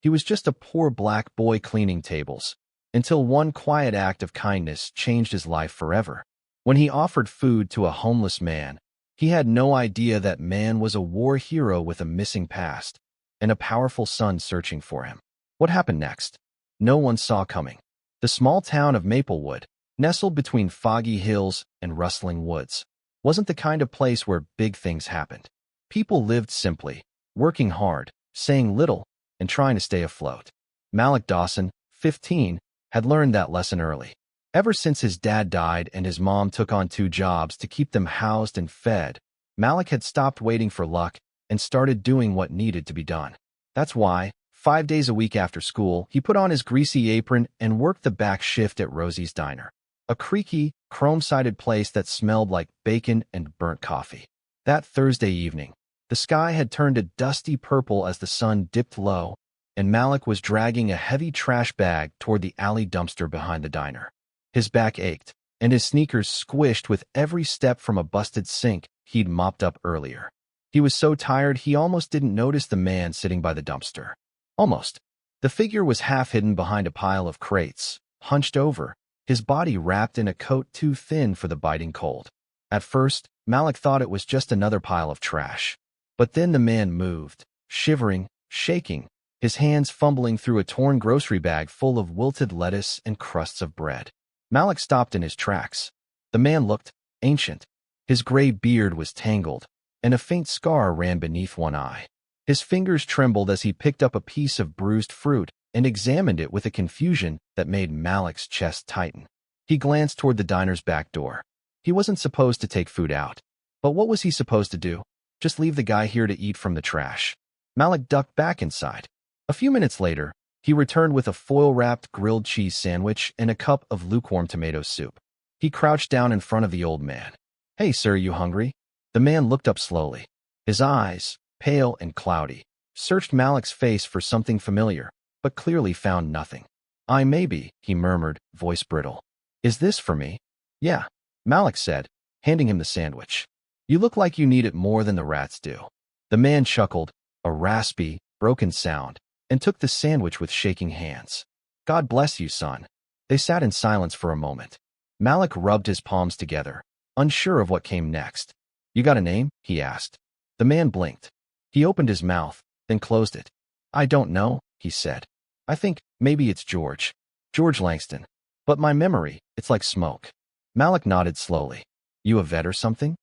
He was just a poor black boy cleaning tables, until one quiet act of kindness changed his life forever. When he offered food to a homeless man, he had no idea that man was a war hero with a missing past and a powerful son searching for him. What happened next? No one saw coming. The small town of Maplewood, nestled between foggy hills and rustling woods, wasn't the kind of place where big things happened. People lived simply, working hard, saying little, and trying to stay afloat. Malik Dawson, 15, had learned that lesson early. Ever since his dad died and his mom took on 2 jobs to keep them housed and fed, Malik had stopped waiting for luck and started doing what needed to be done. That's why, 5 days a week after school, he put on his greasy apron and worked the back shift at Rosie's Diner, a creaky, chrome-sided place that smelled like bacon and burnt coffee. That Thursday evening, the sky had turned a dusty purple as the sun dipped low, and Malik was dragging a heavy trash bag toward the alley dumpster behind the diner. His back ached, and his sneakers squished with every step from a busted sink he'd mopped up earlier. He was so tired he almost didn't notice the man sitting by the dumpster. Almost. The figure was half hidden behind a pile of crates, hunched over, his body wrapped in a coat too thin for the biting cold. At first, Malik thought it was just another pile of trash. But then the man moved, shivering, shaking, his hands fumbling through a torn grocery bag full of wilted lettuce and crusts of bread. Malik stopped in his tracks. The man looked ancient. His gray beard was tangled, and a faint scar ran beneath one eye. His fingers trembled as he picked up a piece of bruised fruit and examined it with a confusion that made Malik's chest tighten. He glanced toward the diner's back door. He wasn't supposed to take food out. But what was he supposed to do? Just leave the guy here to eat from the trash? Malik ducked back inside. A few minutes later, he returned with a foil-wrapped grilled cheese sandwich and a cup of lukewarm tomato soup. He crouched down in front of the old man. "Hey, sir, you hungry?" The man looked up slowly. His eyes, pale and cloudy, searched Malik's face for something familiar, but clearly found nothing. "I may be," he murmured, voice brittle. "Is this for me?" "Yeah," Malik said, handing him the sandwich. "You look like you need it more than the rats do." The man chuckled, a raspy, broken sound, and took the sandwich with shaking hands. "God bless you, son." They sat in silence for a moment. Malik rubbed his palms together, unsure of what came next. "You got a name?" he asked. The man blinked. He opened his mouth, then closed it. "I don't know," he said. "I think maybe it's George. George Langston. But my memory, it's like smoke." Malik nodded slowly. "You a vet or something?"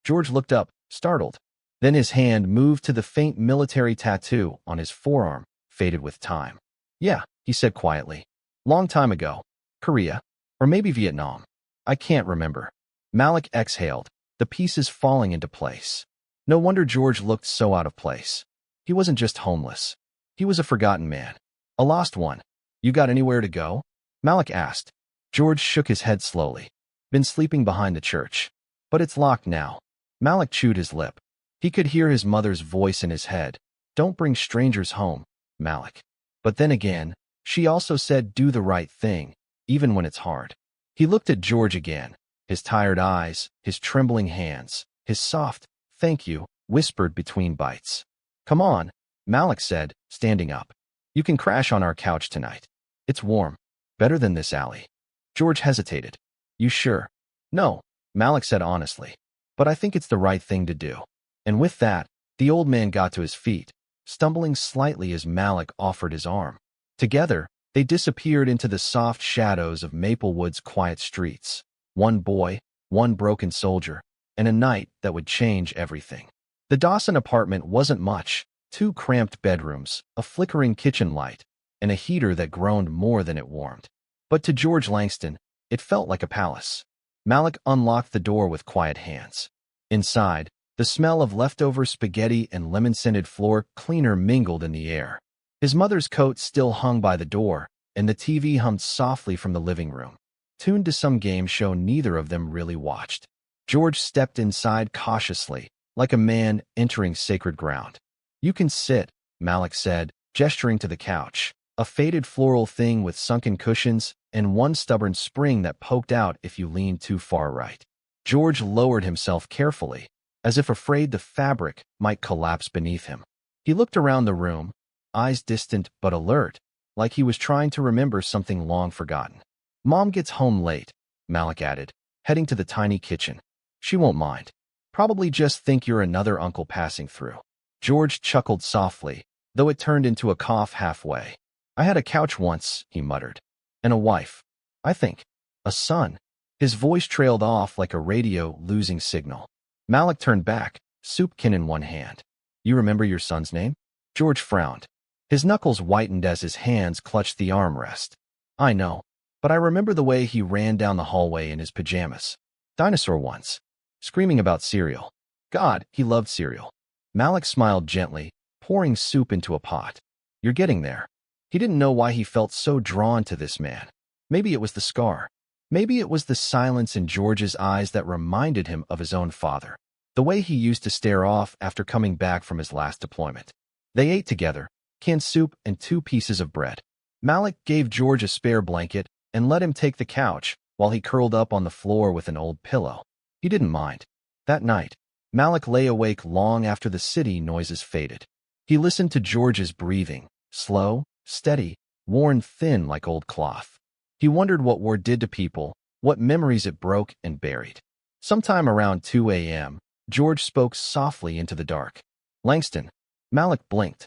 George looked up, startled. Then his hand moved to the faint military tattoo on his forearm, faded with time. "Yeah," he said quietly. "Long time ago. Korea. Or maybe Vietnam. I can't remember." Malik exhaled, the pieces falling into place. No wonder George looked so out of place. He wasn't just homeless. He was a forgotten man. A lost one. "You got anywhere to go?" Malik asked. George shook his head slowly. "Been sleeping behind the church. But it's locked now." Malik chewed his lip. He could hear his mother's voice in his head. "Don't bring strangers home, Malik." But then again, she also said do the right thing, even when it's hard. He looked at George again, his tired eyes, his trembling hands, his soft, "Thank you," whispered between bites. "Come on," Malik said, standing up. "You can crash on our couch tonight. It's warm. Better than this alley." George hesitated. "You sure?" "No," Malik said honestly. "But I think it's the right thing to do." And with that, the old man got to his feet, stumbling slightly as Malik offered his arm. Together, they disappeared into the soft shadows of Maplewood's quiet streets. One boy, one broken soldier, and a night that would change everything. The Dawson apartment wasn't much. 2 cramped bedrooms, a flickering kitchen light, and a heater that groaned more than it warmed. But to George Langston, it felt like a palace. Malik unlocked the door with quiet hands. Inside, the smell of leftover spaghetti and lemon-scented floor cleaner mingled in the air. His mother's coat still hung by the door, and the TV hummed softly from the living room, tuned to some game show neither of them really watched. George stepped inside cautiously, like a man entering sacred ground. "You can sit," Malik said, gesturing to the couch, a faded floral thing with sunken cushions and one stubborn spring that poked out if you leaned too far right. George lowered himself carefully, as if afraid the fabric might collapse beneath him. He looked around the room, eyes distant but alert, like he was trying to remember something long forgotten. Mom gets home late, Malik added, heading to the tiny kitchen. She won't mind. Probably just think you're another uncle passing through. George chuckled softly, though it turned into a cough halfway. I had a couch once, he muttered. And a wife. I think. A son. His voice trailed off like a radio losing signal. Malik turned back, soupkin in one hand. You remember your son's name? George frowned. His knuckles whitened as his hands clutched the armrest. I know, but I remember the way he ran down the hallway in his pajamas. Dinosaur once. Screaming about cereal. God, he loved cereal. Malik smiled gently, pouring soup into a pot. You're getting there. He didn't know why he felt so drawn to this man. Maybe it was the scar. Maybe it was the silence in George's eyes that reminded him of his own father. The way he used to stare off after coming back from his last deployment. They ate together, canned soup and 2 pieces of bread. Malik gave George a spare blanket and let him take the couch while he curled up on the floor with an old pillow. He didn't mind. That night, Malik lay awake long after the city noises faded. He listened to George's breathing, slow, steady, worn thin like old cloth. He wondered what war did to people, what memories it broke and buried. Sometime around 2 a.m., George spoke softly into the dark. Langston. Malik blinked.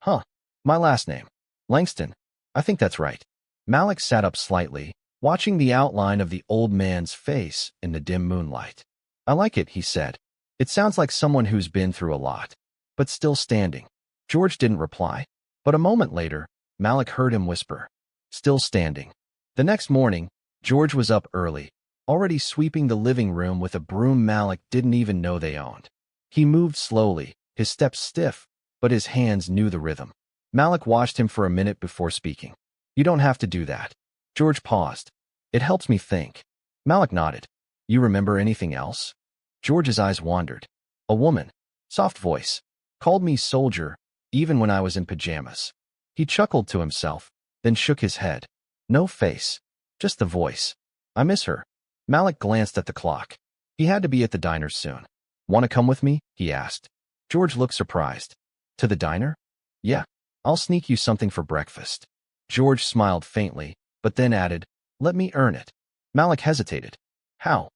Huh. My last name. Langston. I think that's right. Malik sat up slightly, watching the outline of the old man's face in the dim moonlight. I like it, he said. It sounds like someone who's been through a lot, but still standing. George didn't reply, but a moment later, Malik heard him whisper, still standing. The next morning, George was up early, already sweeping the living room with a broom Malik didn't even know they owned. He moved slowly, his steps stiff, but his hands knew the rhythm. Malik watched him for a minute before speaking. You don't have to do that. George paused. It helps me think. Malik nodded. You remember anything else? George's eyes wandered. A woman, soft voice, called me soldier, even when I was in pajamas. He chuckled to himself, then shook his head. No face, just the voice. I miss her. Malik glanced at the clock. He had to be at the diner soon. Want to come with me? He asked. George looked surprised. To the diner? Yeah, I'll sneak you something for breakfast. George smiled faintly, but then added, let me earn it. Malik hesitated. How?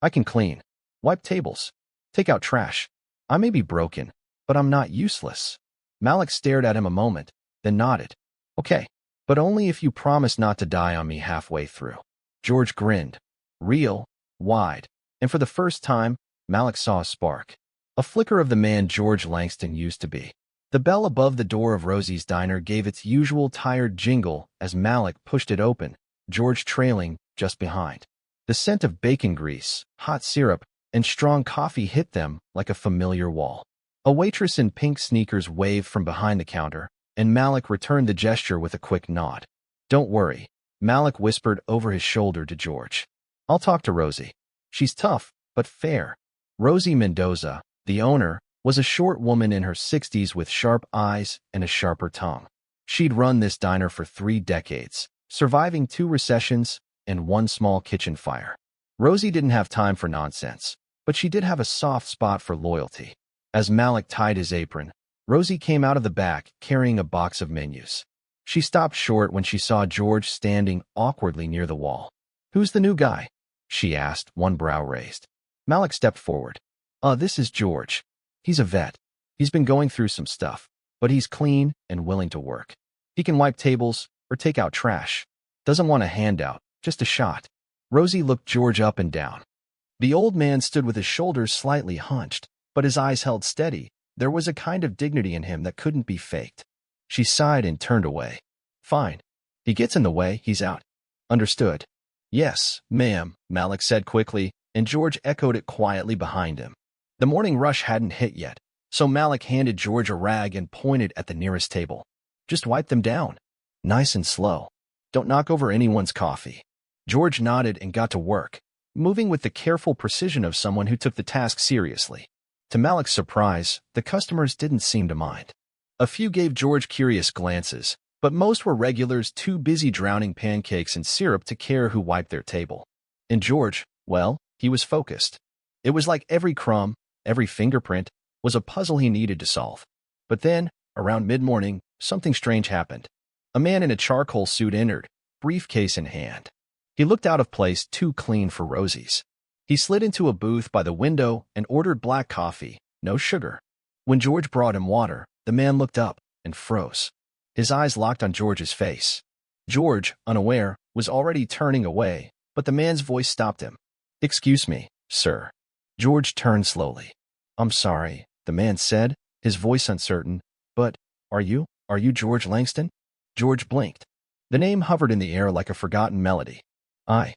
I can clean, wipe tables, take out trash. I may be broken, but I'm not useless. Malik stared at him a moment, then nodded. Okay, but only if you promise not to die on me halfway through. George grinned. Real, wide, and for the first time, Malik saw a spark. A flicker of the man George Langston used to be. The bell above the door of Rosie's diner gave its usual tired jingle as Malik pushed it open, George trailing just behind. The scent of bacon grease, hot syrup, and strong coffee hit them like a familiar wall. A waitress in pink sneakers waved from behind the counter, and Malik returned the gesture with a quick nod. Don't worry, Malik whispered over his shoulder to George. I'll talk to Rosie. She's tough, but fair. Rosie Mendoza, the owner, was a short woman in her 60s with sharp eyes and a sharper tongue. She'd run this diner for 3 decades, surviving 2 recessions and 1 small kitchen fire. Rosie didn't have time for nonsense, but she did have a soft spot for loyalty. As Malik tied his apron, Rosie came out of the back carrying a box of menus. She stopped short when she saw George standing awkwardly near the wall. Who's the new guy? She asked, one brow raised. Malik stepped forward. This is George. He's a vet. He's been going through some stuff, but he's clean and willing to work. He can wipe tables or take out trash. Doesn't want a handout, just a shot. Rosie looked George up and down. The old man stood with his shoulders slightly hunched, but his eyes held steady. There was a kind of dignity in him that couldn't be faked. She sighed and turned away. Fine. He gets in the way, he's out. Understood. Yes, ma'am, Malik said quickly, and George echoed it quietly behind him. The morning rush hadn't hit yet, so Malik handed George a rag and pointed at the nearest table. Just wipe them down. Nice and slow. Don't knock over anyone's coffee. George nodded and got to work, moving with the careful precision of someone who took the task seriously. To Malik's surprise, the customers didn't seem to mind. A few gave George curious glances, but most were regulars too busy drowning pancakes in syrup to care who wiped their table. And George, well, he was focused. It was like every crumb, every fingerprint, was a puzzle he needed to solve. But then, around mid-morning, something strange happened. A man in a charcoal suit entered, briefcase in hand. He looked out of place, too clean for Rosie's. He slid into a booth by the window and ordered black coffee, no sugar. When George brought him water, the man looked up and froze. His eyes locked on George's face. George, unaware, was already turning away, but the man's voice stopped him. "Excuse me, sir." George turned slowly. "I'm sorry," the man said, his voice uncertain. "But, are you George Langston?" George blinked. The name hovered in the air like a forgotten melody. I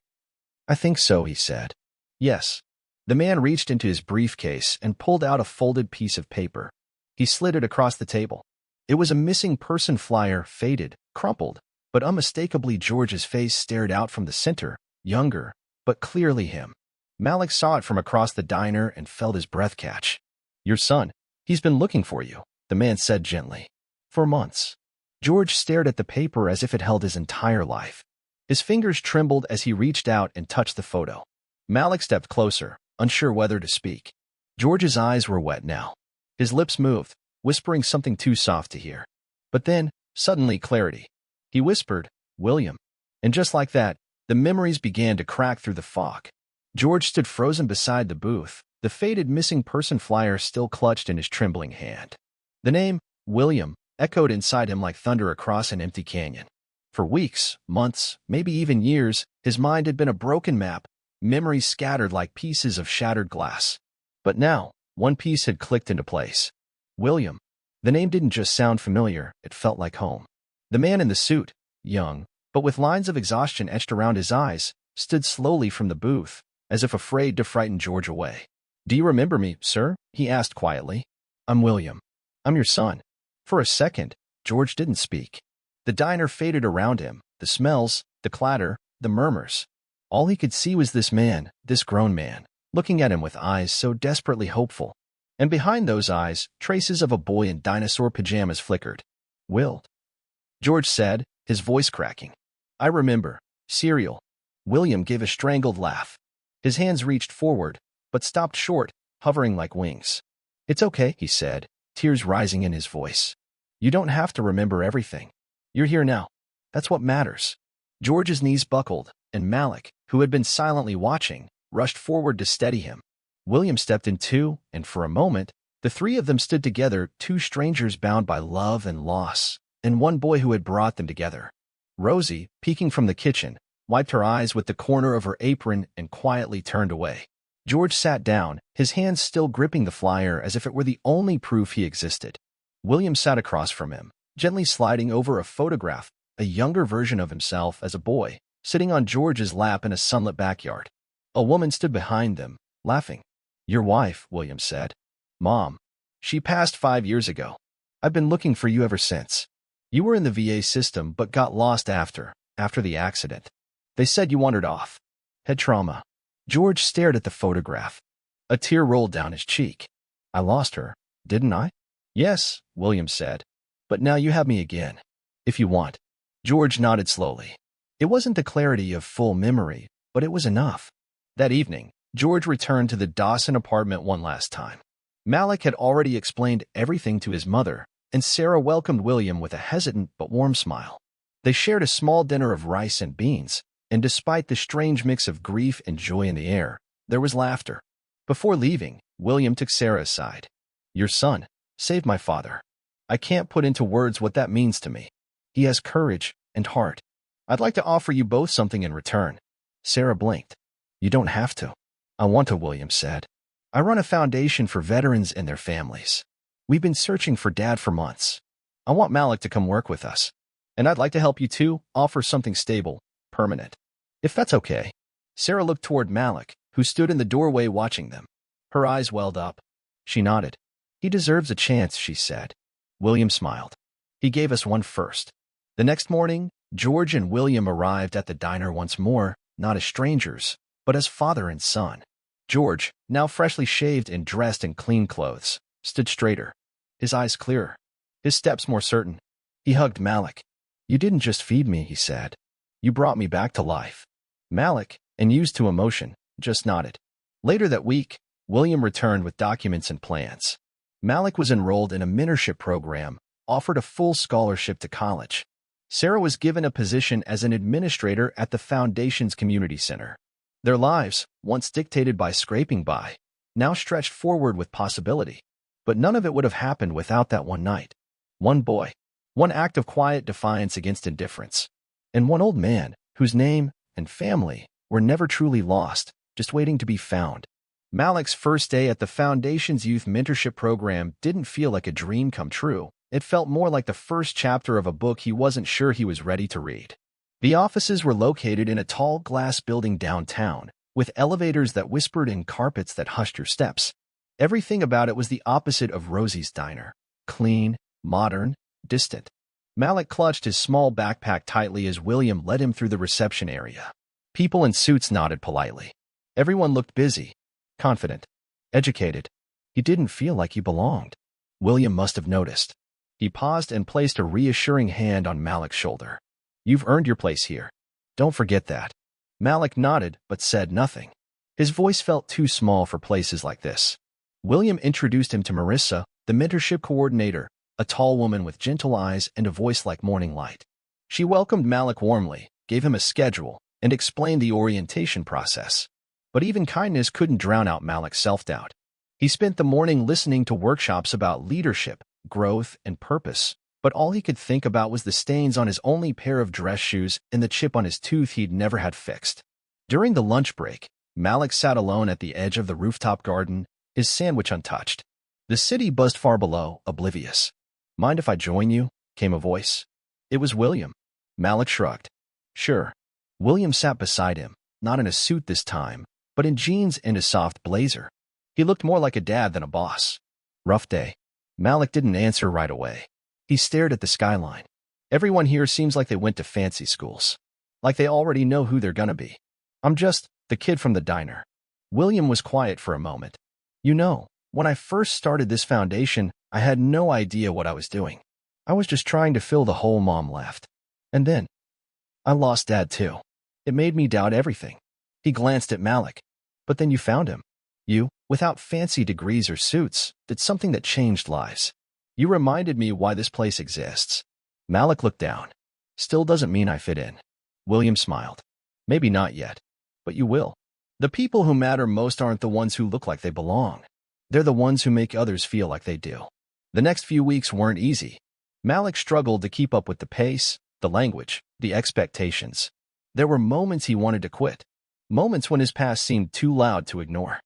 think so," he said. "Yes." The man reached into his briefcase and pulled out a folded piece of paper. He slid it across the table. It was a missing person flyer, faded, crumpled, but unmistakably George's face stared out from the center, younger, but clearly him. Malik saw it from across the diner and felt his breath catch. "Your son, he's been looking for you," the man said gently. "For months." George stared at the paper as if it held his entire life. His fingers trembled as he reached out and touched the photo. Malik stepped closer, unsure whether to speak. George's eyes were wet now. His lips moved, whispering something too soft to hear. But then, suddenly clarity. He whispered, "William." And just like that, the memories began to crack through the fog. George stood frozen beside the booth, the faded missing person flyer still clutched in his trembling hand. The name, William, echoed inside him like thunder across an empty canyon. For weeks, months, maybe even years, his mind had been a broken map, memories scattered like pieces of shattered glass. But now, one piece had clicked into place. William. The name didn't just sound familiar, it felt like home. The man in the suit, young, but with lines of exhaustion etched around his eyes, stood slowly from the booth, as if afraid to frighten George away. "Do you remember me, sir?" he asked quietly. "I'm William. I'm your son." For a second, George didn't speak. The diner faded around him, the smells, the clatter, the murmurs. All he could see was this man, this grown man, looking at him with eyes so desperately hopeful. And behind those eyes, traces of a boy in dinosaur pajamas flickered. "Will," George said, his voice cracking. "I remember. Cereal." William gave a strangled laugh. His hands reached forward, but stopped short, hovering like wings. "It's okay," he said, tears rising in his voice. "You don't have to remember everything. You're here now. That's what matters." George's knees buckled, and Malik, who had been silently watching, rushed forward to steady him. William stepped in too, and for a moment, the three of them stood together, two strangers bound by love and loss, and one boy who had brought them together. Rosie, peeking from the kitchen, wiped her eyes with the corner of her apron and quietly turned away. George sat down, his hands still gripping the flyer as if it were the only proof he existed. William sat across from him, gently sliding over a photograph, a younger version of himself as a boy, sitting on George's lap in a sunlit backyard. A woman stood behind them, laughing. "Your wife," William said. "Mom. She passed 5 years ago. I've been looking for you ever since. You were in the VA system but got lost after the accident. They said you wandered off. Head trauma." George stared at the photograph. A tear rolled down his cheek. "I lost her, didn't I?" "Yes," William said. "But now you have me again. If you want." George nodded slowly. It wasn't the clarity of full memory, but it was enough. That evening, George returned to the Dawson apartment one last time. Malik had already explained everything to his mother, and Sarah welcomed William with a hesitant but warm smile. They shared a small dinner of rice and beans, and despite the strange mix of grief and joy in the air, there was laughter. Before leaving, William took Sarah aside. "Your son saved my father. I can't put into words what that means to me. He has courage and heart. I'd like to offer you both something in return." Sarah blinked. "You don't have to." "I want to," William said. "I run a foundation for veterans and their families. We've been searching for Dad for months. I want Malik to come work with us. And I'd like to help you too, offer something stable, permanent. If that's okay." Sarah looked toward Malik, who stood in the doorway watching them. Her eyes welled up. She nodded. "He deserves a chance," she said. William smiled. "He gave us one first." The next morning, George and William arrived at the diner once more, not as strangers, but as father and son. George, now freshly shaved and dressed in clean clothes, stood straighter, his eyes clearer, his steps more certain. He hugged Malik. "You didn't just feed me," he said. "You brought me back to life." Malik, unused to emotion, just nodded. Later that week, William returned with documents and plans. Malik was enrolled in a mentorship program, offered a full scholarship to college. Sarah was given a position as an administrator at the foundation's community center. Their lives, once dictated by scraping by, now stretched forward with possibility. But none of it would have happened without that one night. One boy, one act of quiet defiance against indifference, and one old man whose name and family were never truly lost, just waiting to be found. Malik's first day at the Foundation's youth mentorship program didn't feel like a dream come true. It felt more like the first chapter of a book he wasn't sure he was ready to read. The offices were located in a tall glass building downtown, with elevators that whispered and carpets that hushed your steps. Everything about it was the opposite of Rosie's diner. Clean, modern, distant. Malik clutched his small backpack tightly as William led him through the reception area. People in suits nodded politely. Everyone looked busy, confident, educated. He didn't feel like he belonged. William must have noticed. He paused and placed a reassuring hand on Malik's shoulder. "You've earned your place here. Don't forget that." Malik nodded but said nothing. His voice felt too small for places like this. William introduced him to Marissa, the mentorship coordinator, a tall woman with gentle eyes and a voice like morning light. She welcomed Malik warmly, gave him a schedule, and explained the orientation process. But even kindness couldn't drown out Malik's self-doubt. He spent the morning listening to workshops about leadership, growth, and purpose, but all he could think about was the stains on his only pair of dress shoes and the chip on his tooth he'd never had fixed. During the lunch break, Malik sat alone at the edge of the rooftop garden, his sandwich untouched. The city buzzed far below, oblivious. "Mind if I join you?" came a voice. It was William. Malik shrugged. "Sure." William sat beside him, not in a suit this time, but in jeans and a soft blazer. He looked more like a dad than a boss. "Rough day." Malik didn't answer right away. He stared at the skyline. "Everyone here seems like they went to fancy schools. Like they already know who they're gonna be. I'm just the kid from the diner." William was quiet for a moment. "You know, when I first started this foundation, I had no idea what I was doing. I was just trying to fill the hole Mom left. And then I lost Dad too. It made me doubt everything." He glanced at Malik. "But then you found him. You, without fancy degrees or suits, did something that changed lives. You reminded me why this place exists." Malik looked down. "Still doesn't mean I fit in." William smiled. "Maybe not yet, but you will. The people who matter most aren't the ones who look like they belong. They're the ones who make others feel like they do." The next few weeks weren't easy. Malik struggled to keep up with the pace, the language, the expectations. There were moments he wanted to quit. Moments when his past seemed too loud to ignore.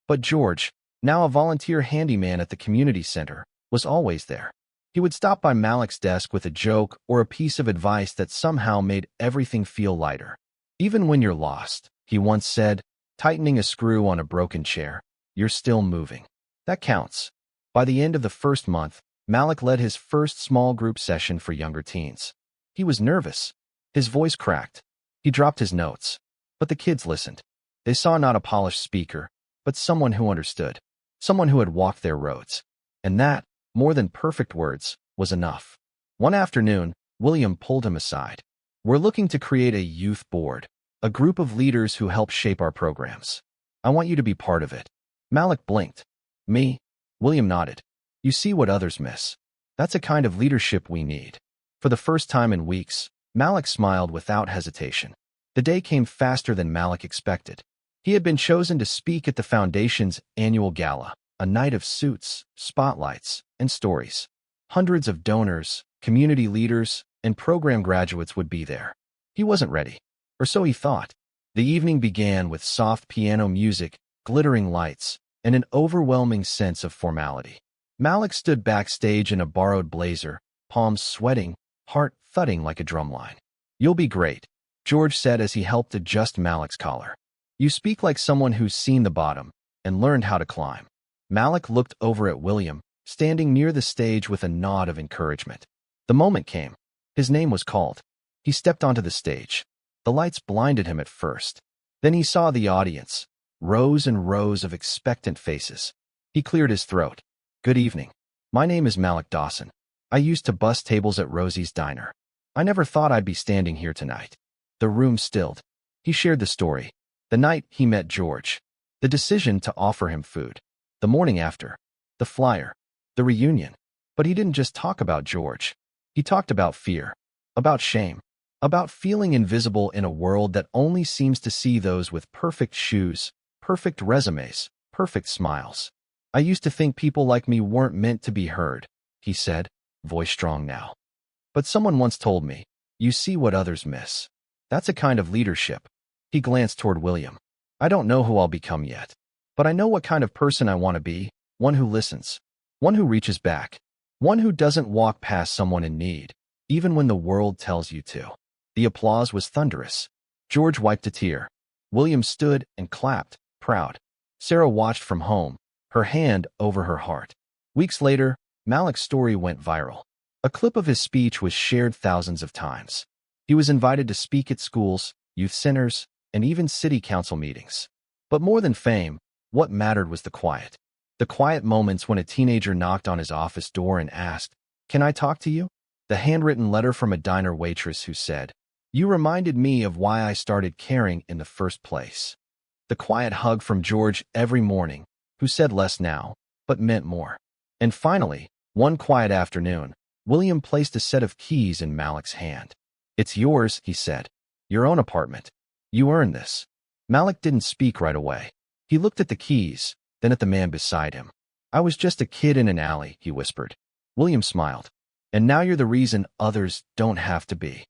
But George, now a volunteer handyman at the community center, was always there. He would stop by Malik's desk with a joke or a piece of advice that somehow made everything feel lighter. "Even when you're lost," he once said, tightening a screw on a broken chair, "you're still moving. That counts." By the end of the first month, Malik led his first small group session for younger teens. He was nervous. His voice cracked. He dropped his notes. But the kids listened. They saw not a polished speaker, but someone who understood. Someone who had walked their roads. And that, more than perfect words, was enough. One afternoon, William pulled him aside. "We're looking to create a youth board, a group of leaders who help shape our programs. I want you to be part of it." Malik blinked. "Me?" William nodded. "You see what others miss. That's a kind of leadership we need." For the first time in weeks, Malik smiled without hesitation. The day came faster than Malik expected. He had been chosen to speak at the Foundation's annual gala, a night of suits, spotlights, and stories. Hundreds of donors, community leaders, and program graduates would be there. He wasn't ready, or so he thought. The evening began with soft piano music, glittering lights, and an overwhelming sense of formality. Malik stood backstage in a borrowed blazer, palms sweating, heart thudding like a drumline. "You'll be great," George said as he helped adjust Malik's collar. "You speak like someone who's seen the bottom and learned how to climb." Malik looked over at William, standing near the stage with a nod of encouragement. The moment came. His name was called. He stepped onto the stage. The lights blinded him at first. Then he saw the audience, rows and rows of expectant faces. He cleared his throat. "Good evening. My name is Malik Dawson. I used to bus tables at Rosie's Diner. I never thought I'd be standing here tonight." The room stilled. He shared the story. The night he met George. The decision to offer him food. The morning after. The flyer. The reunion. But he didn't just talk about George. He talked about fear, about shame, about feeling invisible in a world that only seems to see those with perfect shoes, perfect resumes, perfect smiles. I used to think people like me weren't meant to be heard, he said, voice strong now. But someone once told me, you see what others miss. That's a kind of leadership. He glanced toward William. I don't know who I'll become yet, but I know what kind of person I want to be, one who listens, one who reaches back, one who doesn't walk past someone in need, even when the world tells you to. The applause was thunderous. George wiped a tear. William stood and clapped, proud. Sarah watched from home, her hand over her heart. Weeks later, Malik's story went viral. A clip of his speech was shared thousands of times. He was invited to speak at schools, youth centers, and even city council meetings. But more than fame, what mattered was the quiet. The quiet moments when a teenager knocked on his office door and asked, "Can I talk to you?" The handwritten letter from a diner waitress who said, "You reminded me of why I started caring in the first place." The quiet hug from George every morning, who said less now, but meant more. And finally, one quiet afternoon, William placed a set of keys in Malik's hand. "It's yours," he said. "Your own apartment. You earned this." Malik didn't speak right away. He looked at the keys, then at the man beside him. "I was just a kid in an alley," he whispered. William smiled. "And now you're the reason others don't have to be."